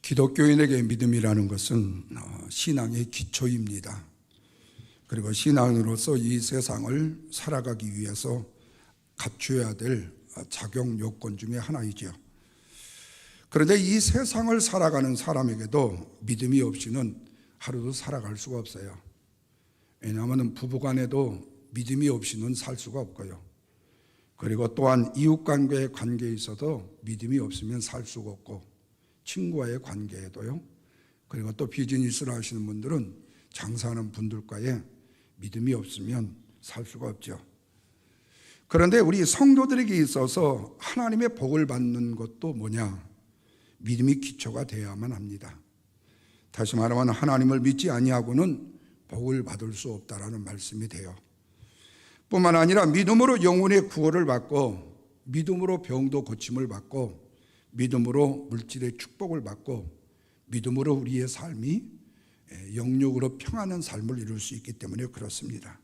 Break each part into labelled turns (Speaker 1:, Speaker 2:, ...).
Speaker 1: 기독교인에게 믿음이라는 것은 신앙의 기초입니다. 그리고 신앙으로서 이 세상을 살아가기 위해서 갖춰야 될 작용 요건 중에 하나이죠. 그런데 이 세상을 살아가는 사람에게도 믿음이 없이는 하루도 살아갈 수가 없어요. 왜냐하면 부부간에도 믿음이 없이는 살 수가 없고요. 그리고 또한 이웃관계의 관계에 있어도 믿음이 없으면 살 수가 없고, 친구와의 관계에도요. 그리고 또 비즈니스를 하시는 분들은 장사하는 분들과의 믿음이 없으면 살 수가 없죠. 그런데 우리 성도들에게 있어서 하나님의 복을 받는 것도 뭐냐? 믿음이 기초가 되어야만 합니다. 다시 말하면 하나님을 믿지 아니하고는 복을 받을 수 없다라는 말씀이 돼요. 뿐만 아니라 믿음으로 영혼의 구원을 받고, 믿음으로 병도 고침을 받고, 믿음으로 물질의 축복을 받고, 믿음으로 우리의 삶이 영육으로 평안한 삶을 이룰 수 있기 때문에 그렇습니다.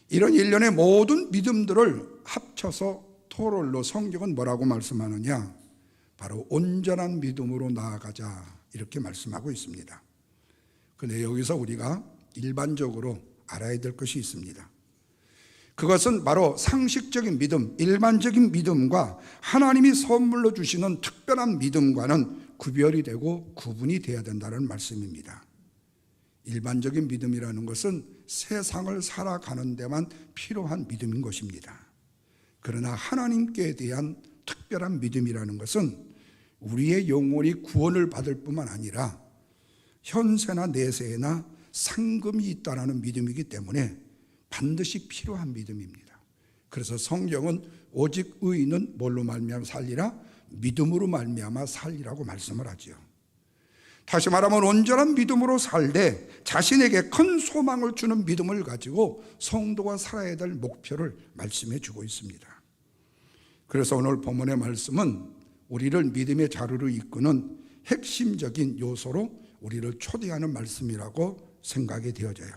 Speaker 1: 이런 일련의 모든 믿음들을 합쳐서 토럴로 성경은 뭐라고 말씀하느냐? 바로 온전한 믿음으로 나아가자, 이렇게 말씀하고 있습니다. 그런데 여기서 우리가 일반적으로 알아야 될 것이 있습니다. 그것은 바로 상식적인 믿음, 일반적인 믿음과 하나님이 선물로 주시는 특별한 믿음과는 구별이 되고 구분이 되어야 된다는 말씀입니다. 일반적인 믿음이라는 것은 세상을 살아가는 데만 필요한 믿음인 것입니다. 그러나 하나님께 대한 특별한 믿음이라는 것은 우리의 영혼이 구원을 받을 뿐만 아니라 현세나 내세나 상금이 있다는 믿음이기 때문에 반드시 필요한 믿음입니다. 그래서 성경은 오직 의인은 뭘로 말미암아 살리라? 믿음으로 말미암아 살리라고 말씀을 하죠. 다시 말하면 온전한 믿음으로 살되 자신에게 큰 소망을 주는 믿음을 가지고 성도가 살아야 될 목표를 말씀해 주고 있습니다. 그래서 오늘 본문의 말씀은 우리를 믿음의 자리로 이끄는 핵심적인 요소로 우리를 초대하는 말씀이라고 생각이 되어져요.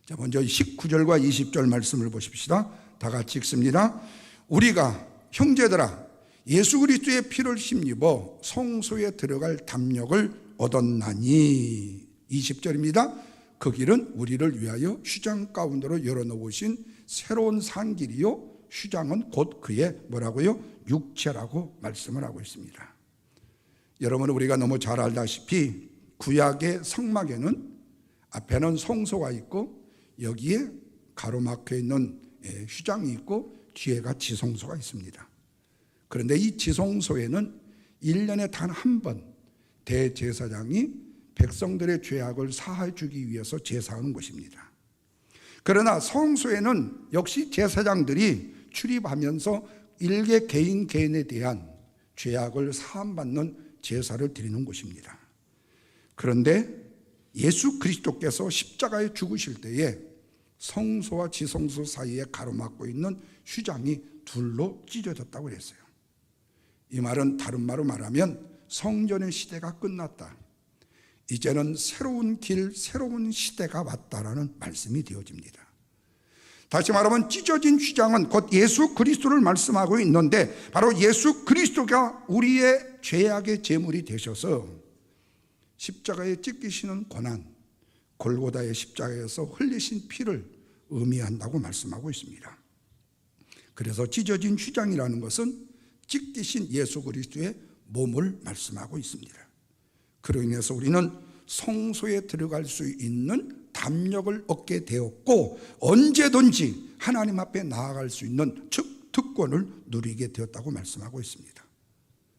Speaker 1: 자, 먼저 19절과 20절 말씀을 보십시다. 다 같이 읽습니다. 우리가 형제들아 예수 그리스도의 피를 힘입어 성소에 들어갈 담력을 얻었나니. 20절입니다. 그 길은 우리를 위하여 휴장 가운데로 열어놓으신 새로운 산길이요, 휴장은 곧 그의 뭐라고요? 육체라고 말씀을 하고 있습니다. 여러분, 우리가 너무 잘 알다시피 구약의 성막에는 앞에는 성소가 있고 여기에 가로막혀 있는 휴장이 있고 뒤에가 지성소가 있습니다. 그런데 이 지성소에는 1년에 단 한 번 대제사장이 백성들의 죄악을 사하여 주기 위해서 제사하는 것입니다. 그러나 성소에는 역시 제사장들이 출입하면서 일개 개인에 대한 죄악을 사함받는 제사를 드리는 곳입니다. 그런데 예수 그리스도께서 십자가에 죽으실 때에 성소와 지성소 사이에 가로막고 있는 휴장이 둘로 찢어졌다고 그랬어요. 이 말은 다른 말로 말하면 성전의 시대가 끝났다, 이제는 새로운 길, 새로운 시대가 왔다라는 말씀이 되어집니다. 다시 말하면 찢어진 휴장은 곧 예수 그리스도를 말씀하고 있는데, 바로 예수 그리스도가 우리의 죄악의 제물이 되셔서 십자가에 찢기시는 고난, 골고다의 십자가에서 흘리신 피를 의미한다고 말씀하고 있습니다. 그래서 찢어진 휴장이라는 것은 찢기신 예수 그리스도의 몸을 말씀하고 있습니다. 그로 인해서 우리는 성소에 들어갈 수 있는 담력을 얻게 되었고, 언제든지 하나님 앞에 나아갈 수 있는 특권을 누리게 되었다고 말씀하고 있습니다.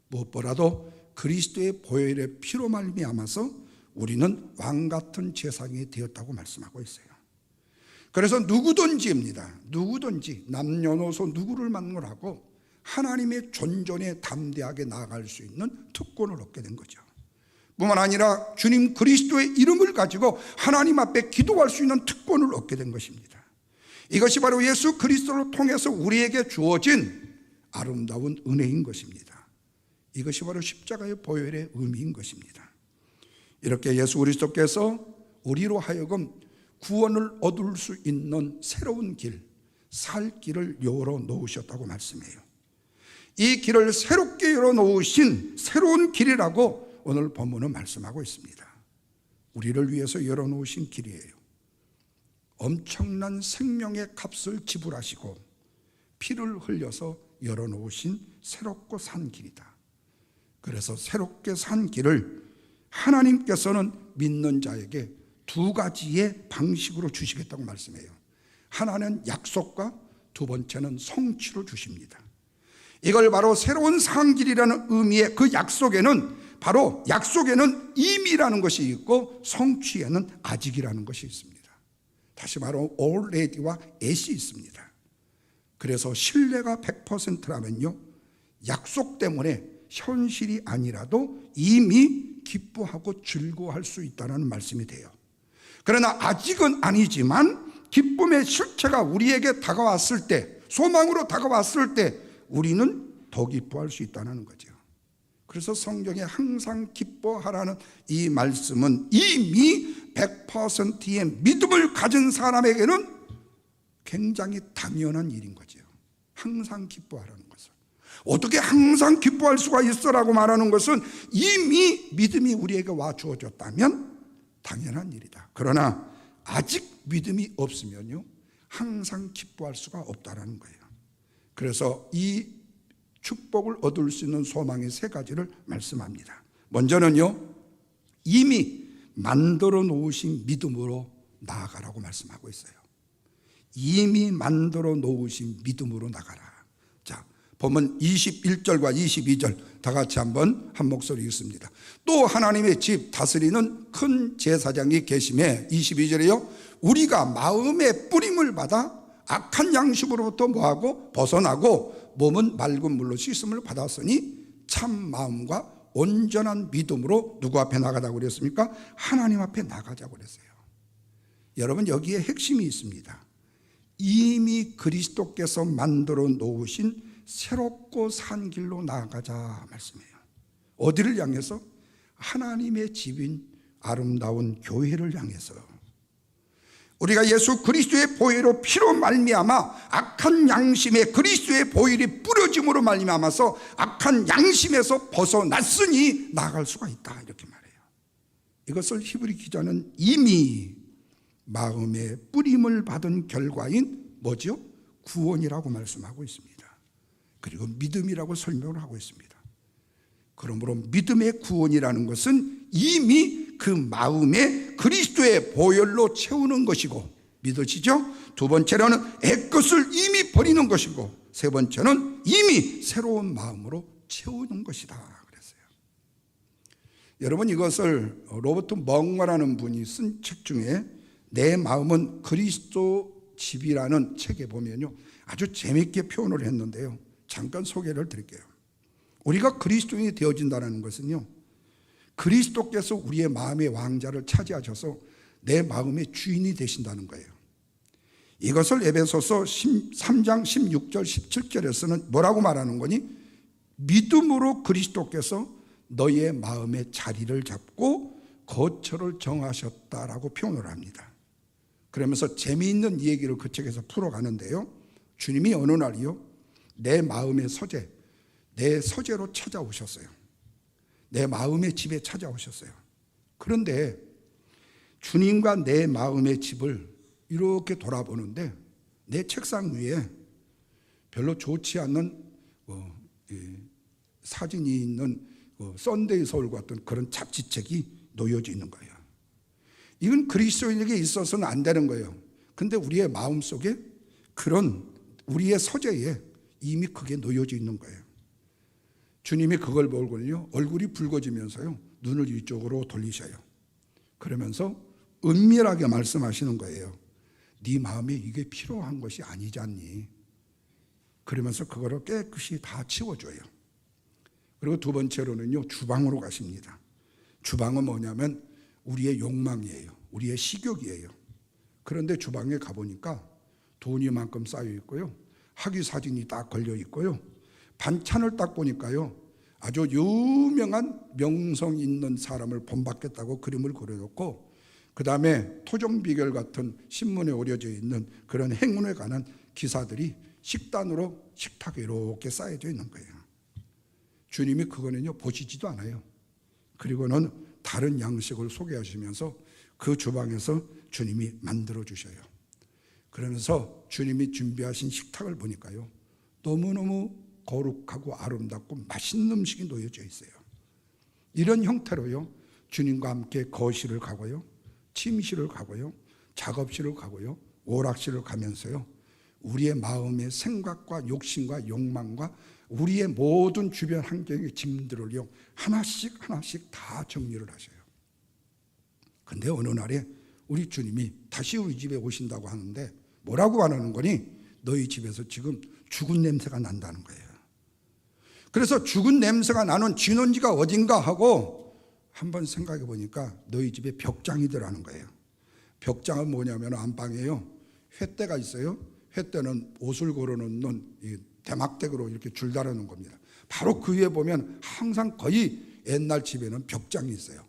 Speaker 1: 무엇보다도 그리스도의 보혈의 피로 말미암아서 우리는 왕같은 제사장이 되었다고 말씀하고 있어요. 그래서 누구든지입니다. 누구든지 남녀노소 누구를 만나고 하나님의 존전에 담대하게 나아갈 수 있는 특권을 얻게 된 거죠. 뿐만 아니라 주님 그리스도의 이름을 가지고 하나님 앞에 기도할 수 있는 특권을 얻게 된 것입니다. 이것이 바로 예수 그리스도를 통해서 우리에게 주어진 아름다운 은혜인 것입니다. 이것이 바로 십자가의 보혈의 의미인 것입니다. 이렇게 예수 그리스도께서 우리로 하여금 구원을 얻을 수 있는 새로운 길, 살 길을 열어놓으셨다고 말씀해요. 이 길을 새롭게 열어놓으신 새로운 길이라고 오늘 본문은 말씀하고 있습니다. 우리를 위해서 열어놓으신 길이에요. 엄청난 생명의 값을 지불하시고 피를 흘려서 열어놓으신 새롭고 산 길이다. 그래서 새롭게 산 길을 하나님께서는 믿는 자에게 두 가지의 방식으로 주시겠다고 말씀해요. 하나는 약속과 두 번째는 성취로 주십니다. 이걸 바로 새로운 산 길이라는 의미의 그 약속에는 바로 약속에는 임이라는 것이 있고 성취에는 아직이라는 것이 있습니다. 다시 말하면 already와 at이 있습니다. 그래서 신뢰가 100%라면요 약속 때문에 현실이 아니라도 이미 기뻐하고 즐거워할 수 있다는 말씀이 돼요. 그러나 아직은 아니지만 기쁨의 실체가 우리에게 다가왔을 때, 소망으로 다가왔을 때 우리는 더 기뻐할 수 있다는 거죠. 그래서 성경에 항상 기뻐하라는 이 말씀은 이미 100%의 믿음을 가진 사람에게는 굉장히 당연한 일인 거죠. 항상 기뻐하라는 것은. 어떻게 항상 기뻐할 수가 있어라고 말하는 것은 이미 믿음이 우리에게 와 주어졌다면 당연한 일이다. 그러나 아직 믿음이 없으면요 항상 기뻐할 수가 없다라는 거예요. 그래서 이 축복을 얻을 수 있는 소망의 세 가지를 말씀합니다. 먼저는요 이미 만들어 놓으신 믿음으로 나아가라고 말씀하고 있어요. 이미 만들어 놓으신 믿음으로 나가라. 자, 보면 21절과 22절 다 같이 한번 한 목소리 읽습니다. 또 하나님의 집 다스리는 큰 제사장이 계심에 22절에요 우리가 마음의 뿌림을 받아 악한 양식으로부터 뭐하고 벗어나고 몸은 맑은 물로 씻음을 받았으니 참 마음과 온전한 믿음으로 누구 앞에 나가자고 그랬습니까? 하나님 앞에 나가자고 그랬어요. 여러분 여기에 핵심이 있습니다. 이미 그리스도께서 만들어 놓으신 새롭고 산 길로 나아가자 말씀이에요. 어디를 향해서? 하나님의 집인 아름다운 교회를 향해서. 우리가 예수 그리스도의 보혈로 피로 말미암아 악한 양심에 그리스도의 보혈이 뿌려짐으로 말미암아서 악한 양심에서 벗어났으니 나아갈 수가 있다 이렇게 말해요. 이것을 히브리 기자는 이미 마음의 뿌림을 받은 결과인 뭐죠? 구원이라고 말씀하고 있습니다. 그리고 믿음이라고 설명을 하고 있습니다. 그러므로 믿음의 구원이라는 것은 이미 그 마음에 그리스도의 보혈로 채우는 것이고 믿으시죠? 두 번째로는 애것을 이미 버리는 것이고 세 번째는 이미 새로운 마음으로 채우는 것이다 그랬어요. 여러분 이것을 로버트 멍마라는 분이 쓴 책 중에 내 마음은 그리스도 집이라는 책에 보면요 아주 재미있게 표현을 했는데요 잠깐 소개를 드릴게요. 우리가 그리스도인이 되어진다는 것은요 그리스도께서 우리의 마음의 왕자를 차지하셔서 내 마음의 주인이 되신다는 거예요. 이것을 에베소서 3장 16절 17절에서는 뭐라고 말하는 거니? 믿음으로 그리스도께서 너의 마음의 자리를 잡고 거처를 정하셨다라고 표현을 합니다. 그러면서 재미있는 얘기를 그 책에서 풀어가는데요 주님이 어느 날이요 내 마음의 서재, 내 서재로 찾아오셨어요. 내 마음의 집에 찾아오셨어요. 그런데 주님과 내 마음의 집을 이렇게 돌아보는데 내 책상 위에 별로 좋지 않는 사진이 있는 썬데이 서울 같은 그런 잡지책이 놓여져 있는 거예요. 이건 그리스도인에게 있어서는 안 되는 거예요. 근데 우리의 마음속에 그런 우리의 서재에 이미 그게 놓여져 있는 거예요. 주님이 그걸 보고는요 얼굴이 붉어지면서요 눈을 이쪽으로 돌리셔요. 그러면서 은밀하게 말씀하시는 거예요. 네 마음에 이게 필요한 것이 아니지 않니? 그러면서 그거를 깨끗이 다 치워줘요. 그리고 두 번째로는요 주방으로 가십니다. 주방은 뭐냐면 우리의 욕망이에요. 우리의 식욕이에요. 그런데 주방에 가보니까 돈이 만큼 쌓여 있고요 학위 사진이 딱 걸려 있고요 반찬을 딱 보니까요 아주 유명한 명성 있는 사람을 본받겠다고 그림을 그려놓고 그 다음에 토종비결 같은 신문에 오려져 있는 그런 행운에 관한 기사들이 식단으로 식탁에 이렇게 쌓여져 있는 거예요. 주님이 그거는요 보시지도 않아요. 그리고는 다른 양식을 소개하시면서 그 주방에서 주님이 만들어 주셔요. 그러면서 주님이 준비하신 식탁을 보니까요, 너무너무 거룩하고 아름답고 맛있는 음식이 놓여져 있어요. 이런 형태로요, 주님과 함께 거실을 가고요, 침실을 가고요, 작업실을 가고요, 오락실을 가면서요, 우리의 마음의 생각과 욕심과 욕망과 우리의 모든 주변 환경의 짐들을요, 하나씩 하나씩 다 정리를 하셔요. 근데 어느 날에 우리 주님이 다시 우리 집에 오신다고 하는데 뭐라고 말하는 거니? 너희 집에서 지금 죽은 냄새가 난다는 거예요. 그래서 죽은 냄새가 나는 진원지가 어딘가 하고 한번 생각해 보니까 너희 집에 벽장이더라는 거예요. 벽장은 뭐냐면 안방에요, 횃대가 있어요. 횃대는 옷을 걸어놓는 이 대막대기로 이렇게 줄 달아놓은 겁니다. 바로 그 위에 보면 항상 거의 옛날 집에는 벽장이 있어요.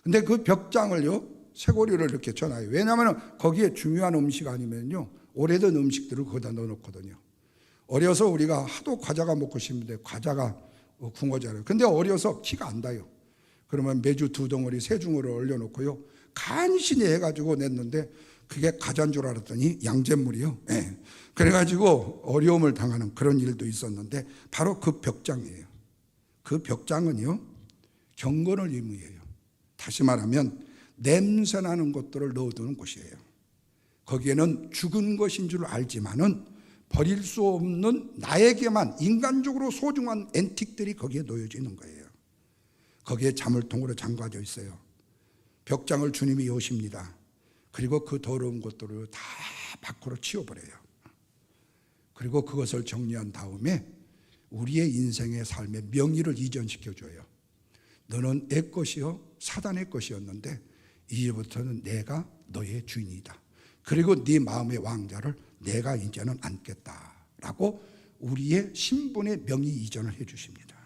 Speaker 1: 근데 그 벽장을요, 쇠고리를 이렇게 쳐놔요. 왜냐하면 거기에 중요한 음식 아니면요, 오래된 음식들을 거기다 넣어놓거든요. 어려서 우리가 하도 과자가 먹고 싶은데 과자가 궁어잖아요. 근데 어려서 키가 안 닿아요. 그러면 매주 2덩어리 3중으로 얼려놓고요, 간신히 해가지고 냈는데 그게 과자인 줄 알았더니 양잿물이요. 네. 그래가지고 어려움을 당하는 그런 일도 있었는데 바로 그 벽장이에요. 그 벽장은요, 경건을 의미해요. 다시 말하면 냄새나는 것들을 넣어두는 곳이에요. 거기에는 죽은 것인 줄 알지만은 버릴 수 없는 나에게만 인간적으로 소중한 앤틱들이 거기에 놓여져 있는 거예요. 거기에 자물통으로 잠가져 있어요. 벽장을 주님이 여십니다. 그리고 그 더러운 것들을 다 밖으로 치워버려요. 그리고 그것을 정리한 다음에 우리의 인생의 삶의 명의를 이전시켜줘요. 너는 내 것이요 사단의 것이었는데 이제부터는 내가 너의 주인이다. 그리고 네 마음의 왕자를 내가 이제는 안겠다라고 우리의 신분의 명의 이전을 해주십니다.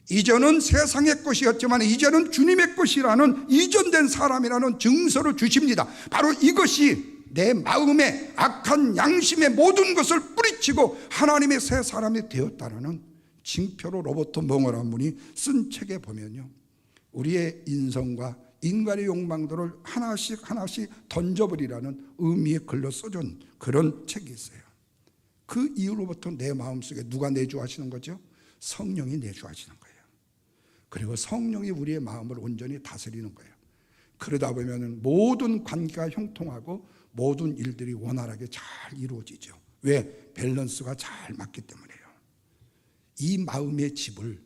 Speaker 1: 이전은 세상의 것이었지만 이제는 주님의 것이라는 이전된 사람이라는 증서를 주십니다. 바로 이것이 내 마음의 악한 양심의 모든 것을 뿌리치고 하나님의 새 사람이 되었다라는 징표로 로버트 몽어라는 분이 쓴 책에 보면요, 우리의 인성과 인간의 욕망들을 하나씩 하나씩 던져버리라는 의미의 글로 써준 그런 책이 있어요. 그 이후로부터 내 마음속에 누가 내주하시는 거죠? 성령이 내주하시는 거예요. 그리고 성령이 우리의 마음을 온전히 다스리는 거예요. 그러다 보면 모든 관계가 형통하고 모든 일들이 원활하게 잘 이루어지죠. 왜? 밸런스가 잘 맞기 때문에요. 이 마음의 집을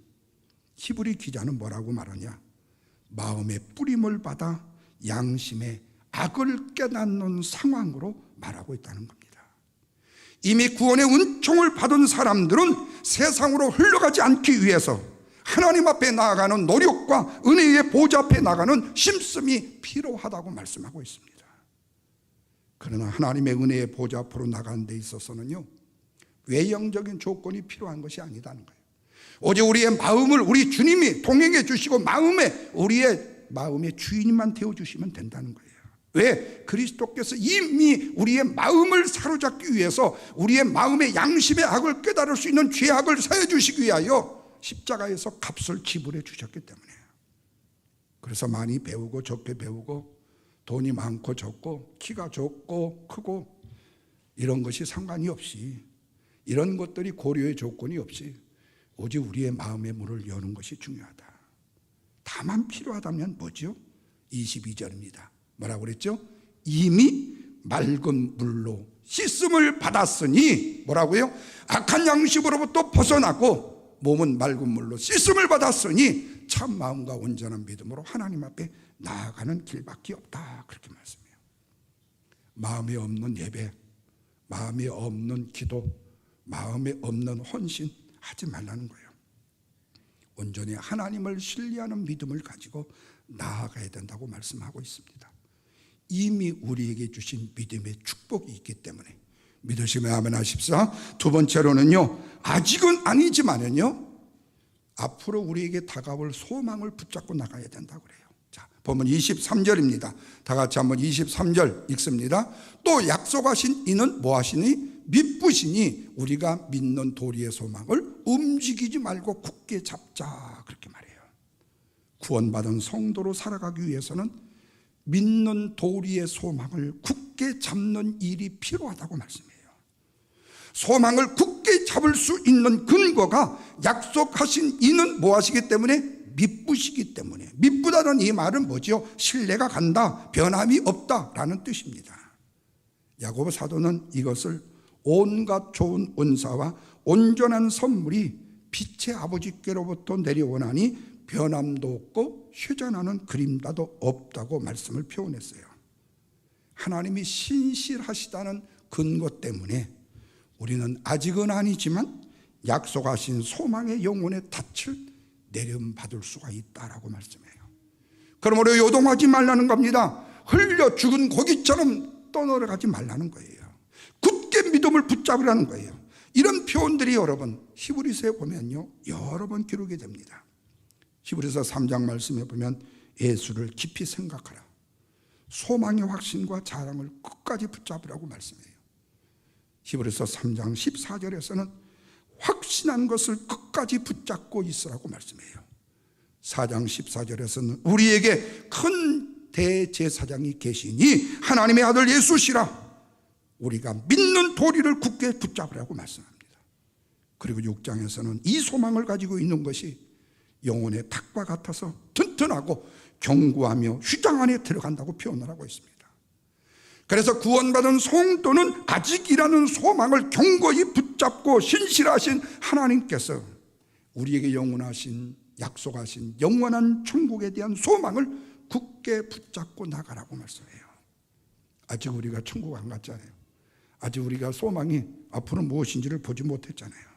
Speaker 1: 히브리 기자는 뭐라고 말하냐? 마음의 뿌림을 받아 양심의 악을 깨닫는 상황으로 말하고 있다는 겁니다. 이미 구원의 은총을 받은 사람들은 세상으로 흘러가지 않기 위해서 하나님 앞에 나아가는 노력과 은혜의 보좌 앞에 나가는 심씀이 필요하다고 말씀하고 있습니다. 그러나 하나님의 은혜의 보좌 앞으로 나가는 데 있어서는요, 외형적인 조건이 필요한 것이 아니다는 거예요. 오직 우리의 마음을 우리 주님이 동행해 주시고 우리의 마음의 주인만 되어주시면 된다는 거예요. 왜? 그리스도께서 이미 우리의 마음을 사로잡기 위해서 우리의 마음의 양심의 악을 깨달을 수 있는 죄악을 사해 주시기 위하여 십자가에서 값을 지불해 주셨기 때문이에요. 그래서 많이 배우고 적게 배우고 돈이 많고 적고 키가 적고 크고 이런 것이 상관이 없이, 이런 것들이 고려의 조건이 없이 오직 우리의 마음의 문을 여는 것이 중요하다. 다만 필요하다면 뭐죠? 22절입니다. 뭐라고 그랬죠? 이미 맑은 물로 씻음을 받았으니, 뭐라고요? 악한 양심으로부터 벗어나고 몸은 맑은 물로 씻음을 받았으니 참 마음과 온전한 믿음으로 하나님 앞에 나아가는 길밖에 없다. 그렇게 말씀해요. 마음에 없는 예배, 마음에 없는 기도, 마음에 없는 헌신 하지 말라는 거예요. 온전히 하나님을 신뢰하는 믿음을 가지고 나아가야 된다고 말씀하고 있습니다. 이미 우리에게 주신 믿음의 축복이 있기 때문에 믿으시면 아멘 하십시오. 두 번째로는요, 아직은 아니지만은요, 앞으로 우리에게 다가올 소망을 붙잡고 나가야 된다고 그래요. 자, 보면 23절입니다. 다 같이 한번 23절 읽습니다. 또 약속하신 이는 뭐 하시니? 믿으시니 우리가 믿는 도리의 소망을 움직이지 말고 굳게 잡자. 그렇게 말해요. 구원받은 성도로 살아가기 위해서는 믿는 도리의 소망을 굳게 잡는 일이 필요하다고 말씀해요. 소망을 굳게 잡을 수 있는 근거가 약속하신 이는 뭐하시기 때문에? 미쁘시기 때문에. 미쁘다는 이 말은 뭐죠? 신뢰가 간다, 변함이 없다라는 뜻입니다. 야고보 사도는 이것을 온갖 좋은 은사와 온전한 선물이 빛의 아버지께로부터 내려오나니 변함도 없고 휴전하는 그림자도 없다고 말씀을 표현했어요. 하나님이 신실하시다는 근거 때문에 우리는 아직은 아니지만 약속하신 소망의 영혼의 닻을 내려받을 수가 있다라고 말씀해요. 그러므로 요동하지 말라는 겁니다. 흘려 죽은 고기처럼 떠내려가지 말라는 거예요. 굳게 믿음을 붙잡으라는 거예요. 이런 표현들이 여러분 히브리서에 보면요 여러 번 기록이 됩니다. 히브리서 3장 말씀에 보면 예수를 깊이 생각하라, 소망의 확신과 자랑을 끝까지 붙잡으라고 말씀해요. 히브리서 3장 14절에서는 확신한 것을 끝까지 붙잡고 있으라고 말씀해요. 4장 14절에서는 우리에게 큰 대제사장이 계시니 하나님의 아들 예수시라, 우리가 믿는 도리를 굳게 붙잡으라고 말씀합니다. 그리고 6장에서는 이 소망을 가지고 있는 것이 영혼의 탁과 같아서 튼튼하고 견고하며 휴장 안에 들어간다고 표현을 하고 있습니다. 그래서 구원받은 성도는 아직이라는 소망을 견고히 붙잡고 신실하신 하나님께서 우리에게 영원하신 약속하신 영원한 천국에 대한 소망을 굳게 붙잡고 나가라고 말씀해요. 아직 우리가 천국 안 갔잖아요. 아직 우리가 소망이 앞으로 무엇인지를 보지 못했잖아요.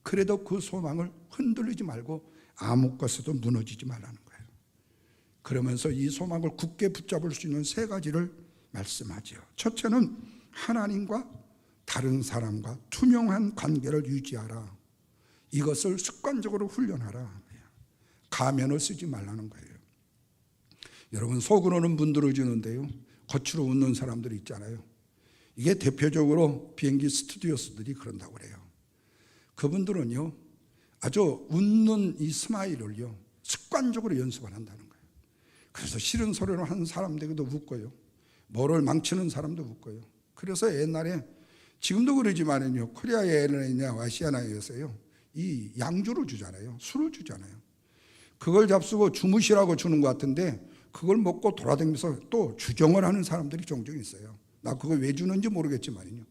Speaker 1: 그래도 그 소망을 흔들리지 말고 아무 것에도 무너지지 말라는 거예요. 그러면서 이 소망을 굳게 붙잡을 수 있는 세 가지를 말씀하죠. 첫째는 하나님과 다른 사람과 투명한 관계를 유지하라. 이것을 습관적으로 훈련하라. 가면을 쓰지 말라는 거예요. 여러분 속으로는 문드러지는데요 겉으로 웃는 사람들이 있잖아요. 이게 대표적으로 비행기 스튜디오스들이 그런다고 그래요. 그분들은요 아주 웃는 이 스마일을요 습관적으로 연습을 한다는 거예요. 그래서 싫은 소리를 하는 사람들도 웃고요, 뭐를 망치는 사람도 웃고요. 그래서 옛날에 지금도 그러지만은요 코리아 에어라인이나 아시아나에서요 이 양주를 주잖아요, 술을 주잖아요. 그걸 잡수고 주무시라고 주는 것 같은데 그걸 먹고 돌아다니면서 또 주정을 하는 사람들이 종종 있어요. 나 그걸 왜 주는지 모르겠지만요.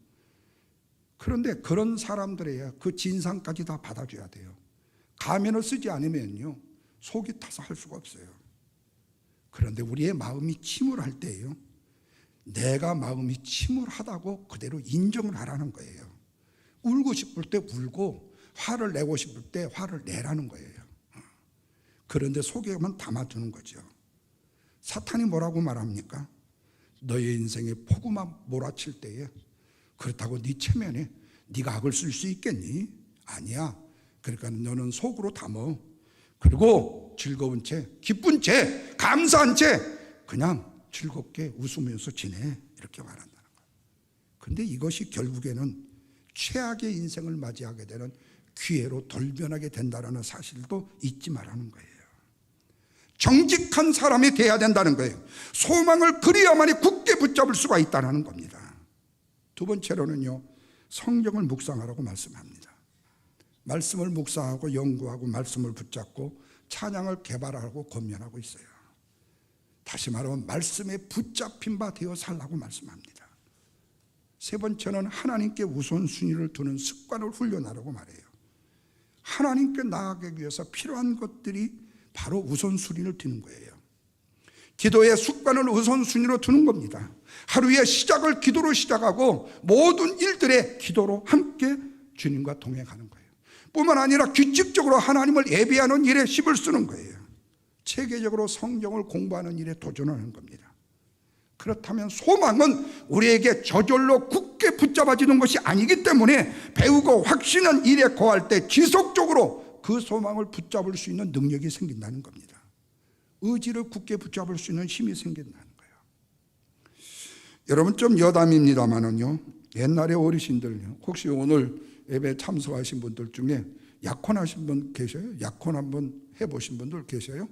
Speaker 1: 그런데 그런 사람들에야 그 진상까지 다 받아줘야 돼요. 가면을 쓰지 않으면요 속이 타서 할 수가 없어요. 그런데 우리의 마음이 침울할 때예요, 내가 마음이 침울하다고 그대로 인정을 하라는 거예요. 울고 싶을 때 울고 화를 내고 싶을 때 화를 내라는 거예요. 그런데 속에만 담아두는 거죠. 사탄이 뭐라고 말합니까? 너의 인생에 폭우만 몰아칠 때에 그렇다고 네 체면에 네가 악을 쓸 수 있겠니? 아니야. 그러니까 너는 속으로 담어. 그리고 즐거운 채, 기쁜 채, 감사한 채 그냥 즐겁게 웃으면서 지내. 이렇게 말한다는 거예요. 그런데 이것이 결국에는 최악의 인생을 맞이하게 되는 기회로 돌변하게 된다는 사실도 잊지 말라는 거예요. 정직한 사람이 돼야 된다는 거예요. 소망을 그리야만이 굳게 붙잡을 수가 있다는 겁니다. 두 번째로는요 성경을 묵상하라고 말씀합니다. 말씀을 묵상하고 연구하고 말씀을 붙잡고 찬양을 개발하고 권면하고 있어요. 다시 말하면 말씀에 붙잡힌 바 되어 살라고 말씀합니다. 세 번째는 하나님께 우선순위를 두는 습관을 훈련하라고 말해요. 하나님께 나아가기 위해서 필요한 것들이 바로 우선순위를 두는 거예요. 기도의 습관을 우선순위로 두는 겁니다. 하루의 시작을 기도로 시작하고 모든 일들에 기도로 함께 주님과 동행하는 거예요. 뿐만 아니라 규칙적으로 하나님을 예배하는 일에 힘을 쓰는 거예요. 체계적으로 성경을 공부하는 일에 도전하는 겁니다. 그렇다면 소망은 우리에게 저절로 굳게 붙잡아지는 것이 아니기 때문에 배우고 확신한 일에 거할 때 지속적으로 그 소망을 붙잡을 수 있는 능력이 생긴다는 겁니다. 의지를 굳게 붙잡을 수 있는 힘이 생긴다는 거예요. 여러분 좀 여담입니다만은요 옛날에 어르신들 혹시 오늘 예배 참석하신 분들 중에 약혼하신 분 계셔요? 약혼 한번 해보신 분들 계셔요?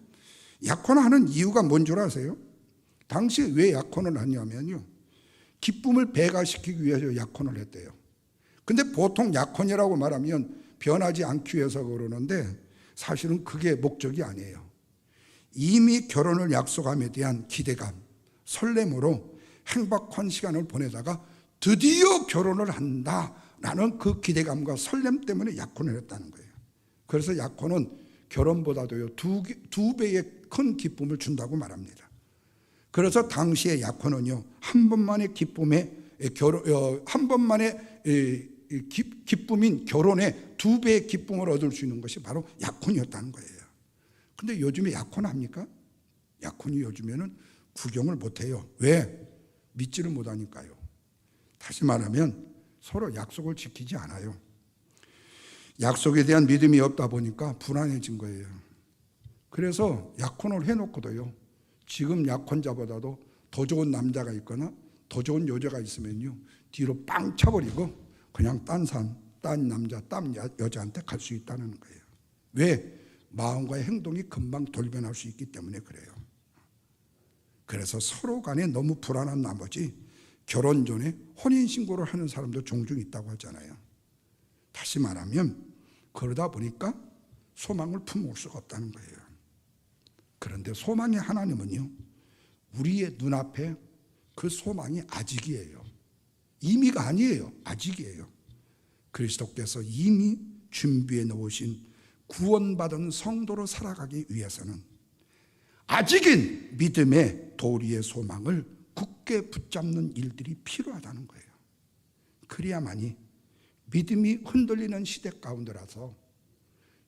Speaker 1: 약혼하는 이유가 뭔 줄 아세요? 당시에 왜 약혼을 하냐면요, 기쁨을 배가시키기 위해서 약혼을 했대요. 근데 보통 약혼이라고 말하면 변하지 않기 위해서 그러는데 사실은 그게 목적이 아니에요. 이미 결혼을 약속함에 대한 기대감, 설렘으로 행복한 시간을 보내다가 드디어 결혼을 한다라는 그 기대감과 설렘 때문에 약혼을 했다는 거예요. 그래서 약혼은 결혼보다도요 두 배의 큰 기쁨을 준다고 말합니다. 그래서 당시의 약혼은요 한 번만의 기쁨인 결혼에 두 배의 기쁨을 얻을 수 있는 것이 바로 약혼이었다는 거예요. 근데 요즘에 약혼합니까? 약혼이 요즘에는 구경을 못해요. 왜? 믿지를 못하니까요. 다시 말하면 서로 약속을 지키지 않아요. 약속에 대한 믿음이 없다 보니까 불안해진 거예요. 그래서 약혼을 해놓고도요, 지금 약혼자보다도 더 좋은 남자가 있거나 더 좋은 여자가 있으면요 뒤로 빵 쳐버리고 그냥 딴 남자, 딴 여자한테 갈 수 있다는 거예요. 왜? 마음과 행동이 금방 돌변할 수 있기 때문에 그래요. 그래서 서로 간에 너무 불안한 나머지 결혼 전에 혼인신고를 하는 사람도 종종 있다고 하잖아요. 다시 말하면 그러다 보니까 소망을 품을 수가 없다는 거예요. 그런데 소망의 하나님은요, 우리의 눈앞에 그 소망이 아직이에요. 이미가 아니에요. 아직이에요. 그리스도께서 이미 준비해 놓으신 구원받은 성도로 살아가기 위해서는 아직은 믿음의 도리의 소망을 굳게 붙잡는 일들이 필요하다는 거예요. 그래야만이 믿음이 흔들리는 시대 가운데라서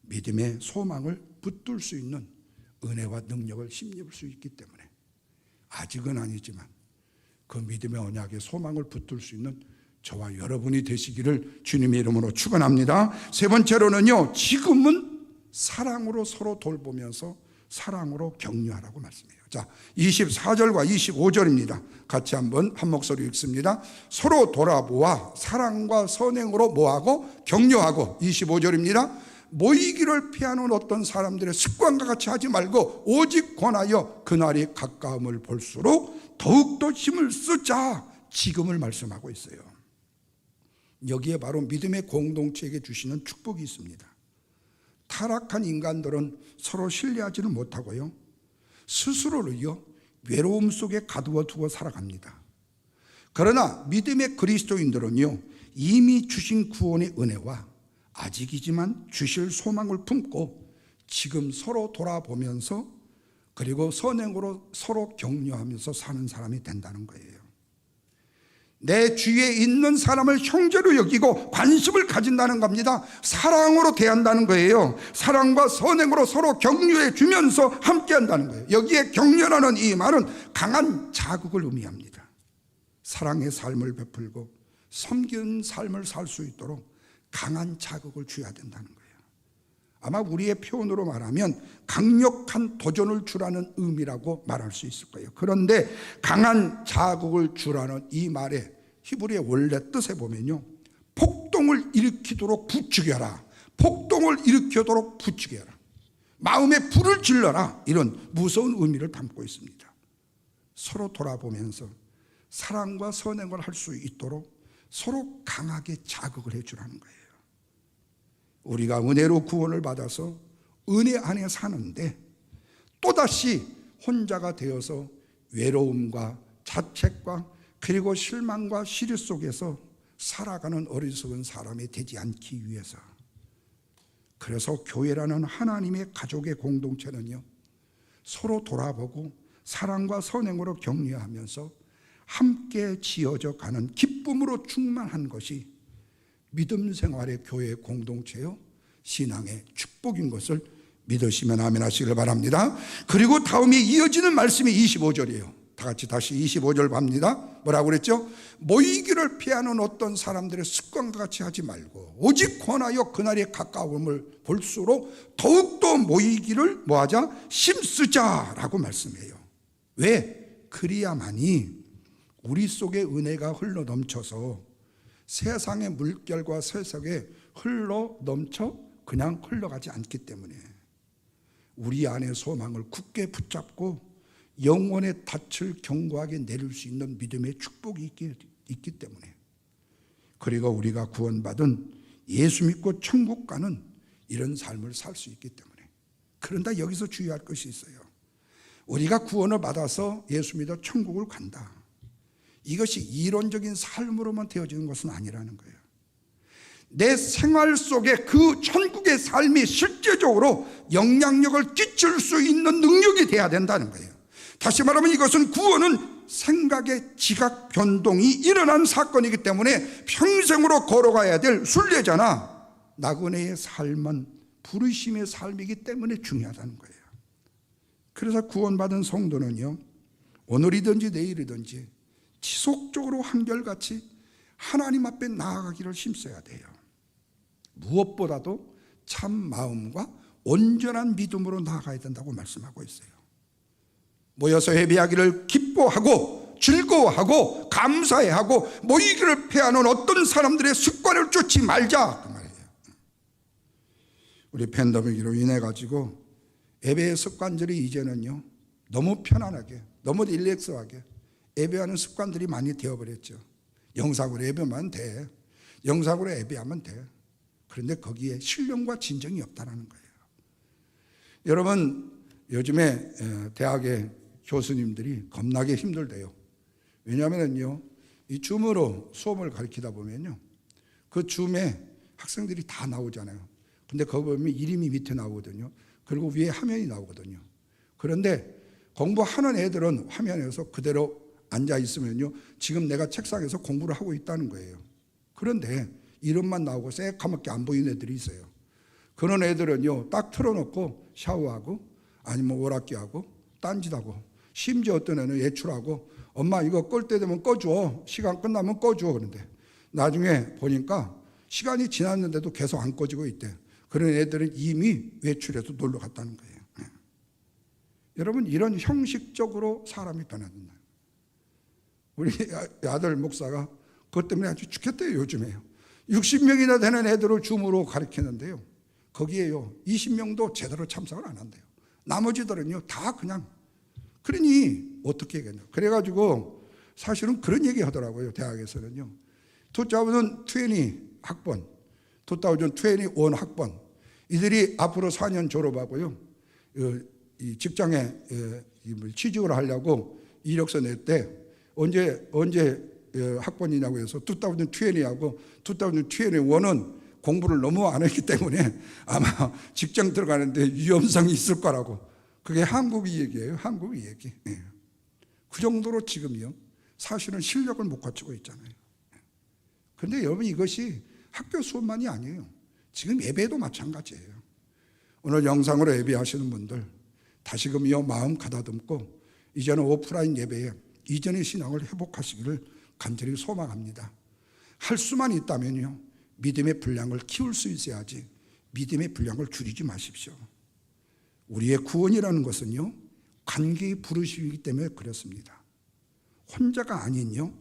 Speaker 1: 믿음의 소망을 붙들 수 있는 은혜와 능력을 힘입을 수 있기 때문에 아직은 아니지만 그 믿음의 언약의 소망을 붙들 수 있는 저와 여러분이 되시기를 주님의 이름으로 축원합니다. 세 번째로는요, 지금은 사랑으로 서로 돌보면서 사랑으로 격려하라고 말씀해요. 자, 24절과 25절입니다. 같이 한번 한 목소리 읽습니다. 서로 돌아보아 사랑과 선행으로 뭐하고 격려하고. 25절입니다. 모이기를 피하는 어떤 사람들의 습관과 같이 하지 말고 오직 권하여 그날이 가까움을 볼수록 더욱더 힘을 쓰자. 지금을 말씀하고 있어요. 여기에 바로 믿음의 공동체에게 주시는 축복이 있습니다. 타락한 인간들은 서로 신뢰하지는 못하고요, 스스로를요 외로움 속에 가두어 두고 살아갑니다. 그러나 믿음의 그리스도인들은요 이미 주신 구원의 은혜와 아직이지만 주실 소망을 품고 지금 서로 돌아보면서 그리고 선행으로 서로 격려하면서 사는 사람이 된다는 거예요. 내 주위에 있는 사람을 형제로 여기고 관심을 가진다는 겁니다. 사랑으로 대한다는 거예요. 사랑과 선행으로 서로 격려해 주면서 함께 한다는 거예요. 여기에 격려라는 이 말은 강한 자극을 의미합니다. 사랑의 삶을 베풀고 섬기는 삶을 살 수 있도록 강한 자극을 줘야 된다는 거예요. 아마 우리의 표현으로 말하면 강력한 도전을 주라는 의미라고 말할 수 있을 거예요. 그런데 강한 자극을 주라는 이 말의 히브리의 원래 뜻에 보면요, 폭동을 일으키도록 부추겨라, 폭동을 일으키도록 부추겨라, 마음에 불을 질러라, 이런 무서운 의미를 담고 있습니다. 서로 돌아보면서 사랑과 선행을 할 수 있도록 서로 강하게 자극을 해주라는 거예요. 우리가 은혜로 구원을 받아서 은혜 안에 사는데 또다시 혼자가 되어서 외로움과 자책과 그리고 실망과 시리 속에서 살아가는 어리석은 사람이 되지 않기 위해서, 그래서 교회라는 하나님의 가족의 공동체는요 서로 돌아보고 사랑과 선행으로 격려하면서 함께 지어져 가는 기쁨으로 충만한 것이 믿음 생활의 교회 공동체요 신앙의 축복인 것을 믿으시면 아멘 하시길 바랍니다. 그리고 다음에 이어지는 말씀이 25절이에요. 다 같이 다시 25절 봅니다. 뭐라고 그랬죠? 모이기를 피하는 어떤 사람들의 습관과 같이 하지 말고 오직 권하여 그날이 가까움을 볼수록 더욱더 모이기를 뭐하자? 힘쓰자라고 말씀해요. 왜? 그리야만이 우리 속에 은혜가 흘러 넘쳐서 세상의 물결과 세상에 흘러 넘쳐 그냥 흘러가지 않기 때문에, 우리 안의 소망을 굳게 붙잡고 영혼의 닻을 견고하게 내릴 수 있는 믿음의 축복이 있기 때문에, 그리고 우리가 구원받은 예수 믿고 천국 가는 이런 삶을 살 수 있기 때문에. 그런데 여기서 주의할 것이 있어요. 우리가 구원을 받아서 예수 믿어 천국을 간다, 이것이 이론적인 삶으로만 되어지는 것은 아니라는 거예요. 내 생활 속에 그 천국의 삶이 실제적으로 영향력을 끼칠 수 있는 능력이 돼야 된다는 거예요. 다시 말하면 이것은, 구원은 생각의 지각 변동이 일어난 사건이기 때문에 평생으로 걸어가야 될 순례자나 나그네의 삶은 부르심의 삶이기 때문에 중요하다는 거예요. 그래서 구원받은 성도는요, 오늘이든지 내일이든지 지속적으로 한결같이 하나님 앞에 나아가기를 힘써야 돼요. 무엇보다도 참 마음과 온전한 믿음으로 나아가야 된다고 말씀하고 있어요. 모여서 예배하기를 기뻐하고 즐거워하고 감사해하고 모이기를 패하는 어떤 사람들의 습관을 쫓지 말자, 그 말이에요. 우리 팬데믹으로 인해 가지고 예배의 습관들이 이제는요, 너무 편안하게, 너무 릴렉스하게 예배하는 습관들이 많이 되어버렸죠. 영상으로 예배하면 돼, 영상으로 예배하면 돼. 그런데 거기에 신령과 진정이 없다는 거예요. 여러분, 요즘에 대학의 교수님들이 겁나게 힘들대요. 왜냐하면요, 이 줌으로 수업을 가르치다 보면요, 그 줌에 학생들이 다 나오잖아요. 근데 거기 보면 이름이 밑에 나오거든요. 그리고 위에 화면이 나오거든요. 그런데 공부하는 애들은 화면에서 그대로 앉아 있으면요, 지금 내가 책상에서 공부를 하고 있다는 거예요. 그런데 이름만 나오고 새까맣게 안 보이는 애들이 있어요. 그런 애들은요, 딱 틀어놓고 샤워하고 아니면 오락기하고 딴짓하고, 심지어 어떤 애는 외출하고, 엄마 이거 끌 때 되면 꺼줘, 시간 끝나면 꺼줘. 그런데 나중에 보니까 시간이 지났는데도 계속 안 꺼지고 있대. 그런 애들은 이미 외출해서 놀러 갔다는 거예요. 여러분, 이런 형식적으로 사람이 변한다. 우리 아들 목사가 그것 때문에 아주 죽겠대요. 요즘에요, 60명이나 되는 애들을 줌으로 가르치는데요, 거기에요 20명도 제대로 참석을 안 한대요. 나머지들은요 다 그냥, 그러니 어떻게 하겠냐. 그래가지고 사실은 그런 얘기 하더라고요. 대학에서는요, 2020 학번, 2021 학번, 이들이 앞으로 4년 졸업하고요, 이 직장에 취직을 하려고 이력서 냈대. 언제 학번이냐고 해서 2020하고 2021은 공부를 너무 안 했기 때문에 아마 직장 들어가는데 위험성이 있을 거라고. 그게 한국의 얘기예요. 한국의 얘기. 그 정도로 지금요, 사실은 실력을 못 갖추고 있잖아요. 그런데 여러분, 이것이 학교 수업만이 아니에요. 지금 예배도 마찬가지예요. 오늘 영상으로 예배하시는 분들 다시금요 마음 가다듬고 이제는 오프라인 예배에 이전의 신앙을 회복하시기를 간절히 소망합니다. 할 수만 있다면요, 믿음의 분량을 키울 수 있어야지 믿음의 분량을 줄이지 마십시오. 우리의 구원이라는 것은요, 관계의 부르심이기 때문에 그렇습니다. 혼자가 아닌요,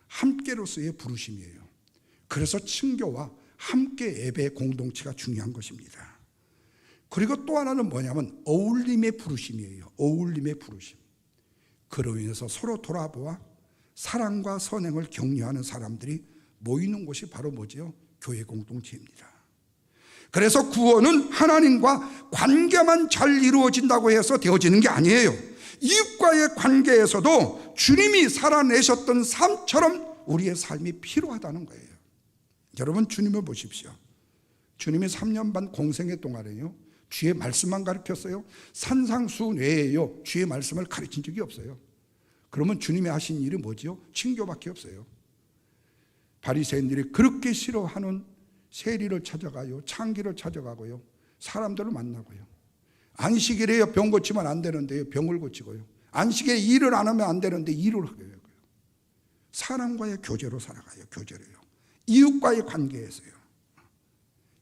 Speaker 1: 함께로서의 부르심이에요. 그래서 친교와 함께 예배의 공동체가 중요한 것입니다. 그리고 또 하나는 뭐냐면 어울림의 부르심이에요. 어울림의 부르심. 그로 인해서 서로 돌아보아 사랑과 선행을 격려하는 사람들이 모이는 곳이 바로 뭐지요? 교회 공동체입니다. 그래서 구원은 하나님과 관계만 잘 이루어진다고 해서 되어지는 게 아니에요. 이웃과의 관계에서도 주님이 살아내셨던 삶처럼 우리의 삶이 필요하다는 거예요. 여러분, 주님을 보십시오. 주님이 3년 반 공생의 동안에요, 주의 말씀만 가르쳤어요. 산상수뇌예요. 주의 말씀을 가르친 적이 없어요. 그러면 주님이 하신 일이 뭐지요? 친교밖에 없어요. 바리새인들이 그렇게 싫어하는 세리를 찾아가요. 창기를 찾아가고요. 사람들을 만나고요. 안식일에요, 병 고치면 안 되는데요, 병을 고치고요. 안식일에 일을 안 하면 안 되는데 일을 하고요. 사람과의 교제로 살아가요. 교제로요. 이웃과의 관계에서요.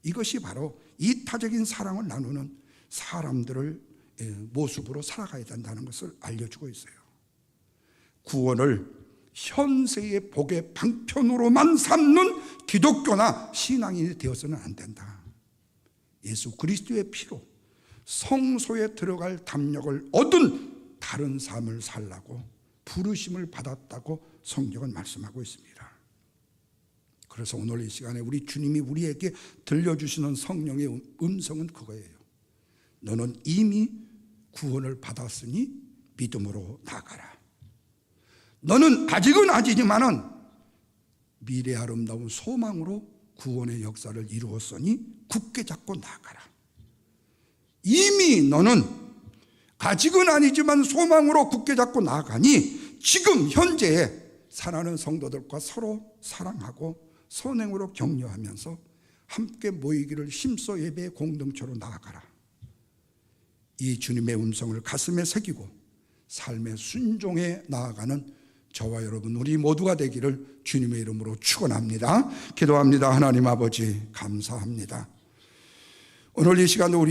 Speaker 1: 이것이 바로 이타적인 사랑을 나누는 사람들을 모습으로 살아가야 된다는 것을 알려주고 있어요. 구원을 현세의 복의 방편으로만 삼는 기독교나 신앙인이 되어서는 안 된다. 예수 그리스도의 피로 성소에 들어갈 담력을 얻은 다른 삶을 살라고 부르심을 받았다고 성경은 말씀하고 있습니다. 그래서 오늘 이 시간에 우리 주님이 우리에게 들려주시는 성령의 음성은 그거예요. 너는 이미 구원을 받았으니 믿음으로 나아가라. 너는 아직은 아니지만은 미래 아름다운 소망으로 구원의 역사를 이루었으니 굳게 잡고 나아가라. 이미 너는 아직은 아니지만 소망으로 굳게 잡고 나아가니 지금 현재에 사랑하는 성도들과 서로 사랑하고 선행으로 격려하면서 함께 모이기를 힘써 예배의 공동체로 나아가라. 이 주님의 음성을 가슴에 새기고 삶의 순종에 나아가는 저와 여러분 우리 모두가 되기를 주님의 이름으로 축원합니다. 기도합니다. 하나님 아버지 감사합니다. 오늘 이 시간 우리